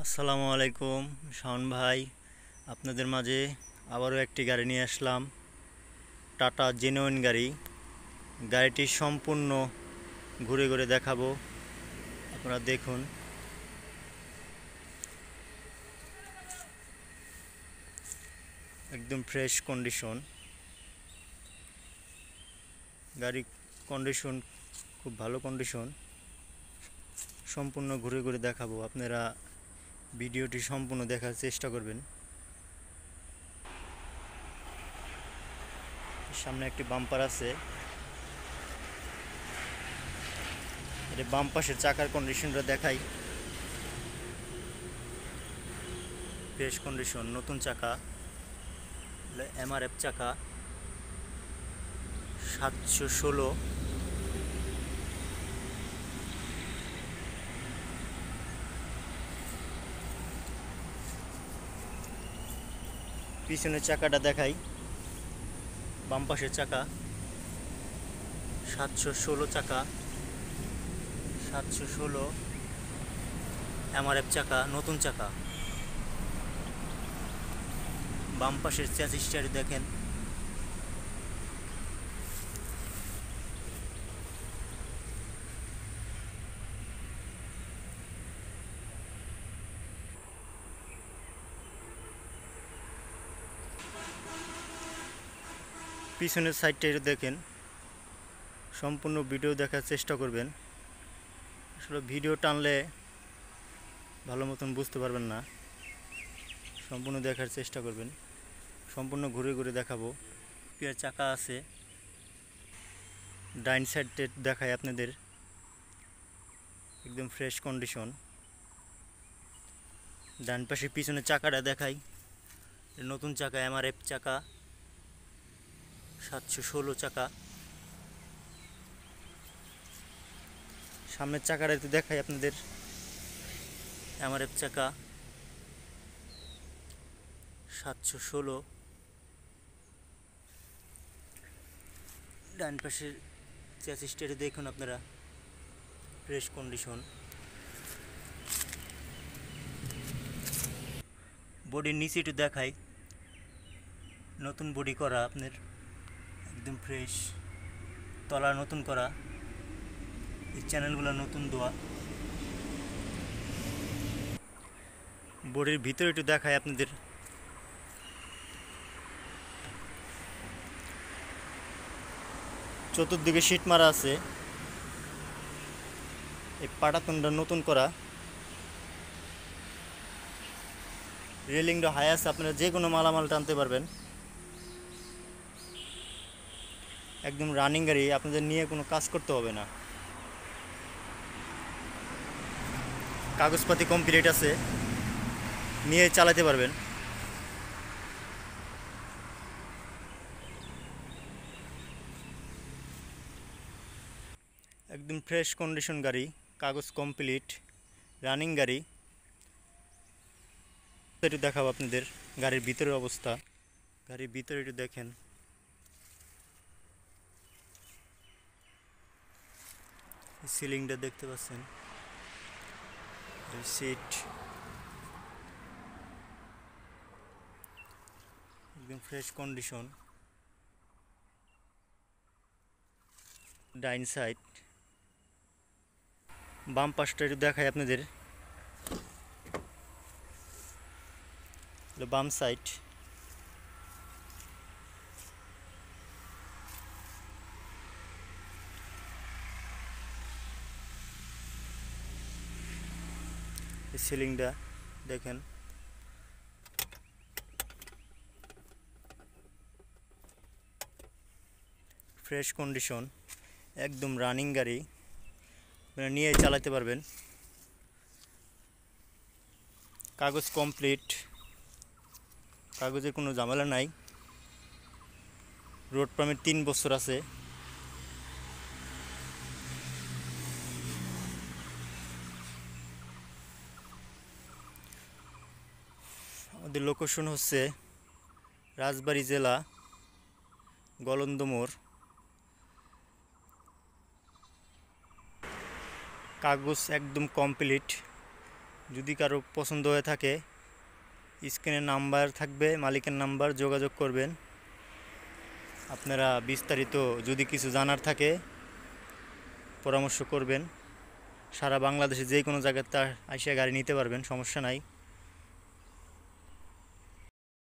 আসসালামু আলাইকুম শাওন ভাই, আপনাদের মাঝে আবারও একটি গাড়ি নিয়ে আসলাম। টাটা জেনুইন গাড়ি। গাড়িটি সম্পূর্ণ ঘুরে ঘুরে দেখাবো, আপনারা দেখুন। একদম ফ্রেশ কন্ডিশন গাড়ি, কন্ডিশন খুব ভালো কন্ডিশন। সম্পূর্ণ ঘুরে ঘুরে দেখাবো, আপনারা ভিডিওটি সম্পূর্ণ দেখার চেষ্টা করবেন। সামনে একটি বাম্পার আছে, এটা বাম পাশের চাকার কন্ডিশনটা দেখাই। ফ্রেশ কন্ডিশন, নতুন চাকা, এমআরএফ চাকা 716। পিছনের চাকাটা দেখাই, বাম পাশের চাকা 716 চাকা, 716 এমআরএফ চাকা, নতুন চাকা। বাম পাশের চ্যাসিসটা দেখেন, পিছনের সাইডটা দেখেন। সম্পূর্ণ ভিডিও দেখার চেষ্টা করবেন, আসলে ভিডিও টানলে ভালো মতন বুঝতে পারবেন না। সম্পূর্ণ দেখার চেষ্টা করবেন, সম্পূর্ণ ঘুরে ঘুরে দেখাবো। পিয়ার চাকা আছে, ডাইন সাইডে দেখায় আপনাদের, একদম ফ্রেশ কন্ডিশন। ডান পাশে পিছনের চাকাটা দেখাই, নতুন চাকা, এমআরএফ চাকা 716 চাকা। সামনের চাকাটা একটু দেখাই আপনাদের, এমআরএফ চাকা 716। ডান পাশের চ্যাসিসটা দেখুন আপনারা, ফ্রেশ কন্ডিশন। বডির নিচে একটু দেখাই, নতুন বডি করা আপনার, একদম ফ্রেশ। তলা নতুন করা, এই চ্যানেলগুলো নতুন দেওয়া। বডির ভিতরে একটু দেখায় আপনাদের, চতুর্দিকে শীট মারা আছে, এই পাটাতনটা নতুন করা। রেলিংটা হাই আছে, আপনারা যে কোনো মালামাল টানতে পারবেন। একদম রানিং গাড়ি, আপনাদের নিয়ে কোনো কাজ করতে হবে না। কাগজপাতি কমপ্লিট আছে, নিয়ে চালাতে পারবেন। একদম ফ্রেশ কন্ডিশন গাড়ি, কাগজ কমপ্লিট, রানিং গাড়ি। একটু দেখাবো আপনাদের গাড়ির ভিতরের অবস্থা। গাড়ির ভিতরে একটু দেখেন, সিলিংটা দেখতে পাচ্ছেন, সিট একদম ফ্রেশ কন্ডিশন। ডাইন সাইড, বাম পাশটা একটু দেখাই আপনাদের, বাম সাইড। সিলিংটা দেখেন, ফ্রেশ কন্ডিশন, একদম রানিং গাড়ি, নিয়ে চালাতে পারবেন। কাগজ কমপ্লিট, কাগজের কোনো ঝামেলা নাই। রোড পারমিট 3 বছর আছে। আমাদের লোকেশন হচ্ছে রাজবাড়ী জেলা, গলন্দ মোড়। কাগজ একদম কমপ্লিট, যদি কারো পছন্দ হয়ে থাকে স্ক্রিনে নাম্বার থাকবে, মালিকের নাম্বার, যোগাযোগ করবেন। আপনারা বিস্তারিত যদি কিছু জানার থাকে পরামর্শ করবেন। সারা বাংলাদেশে যে কোনো জায়গাতে এসে গাড়ি নিতে পারবেন, সমস্যা নাই।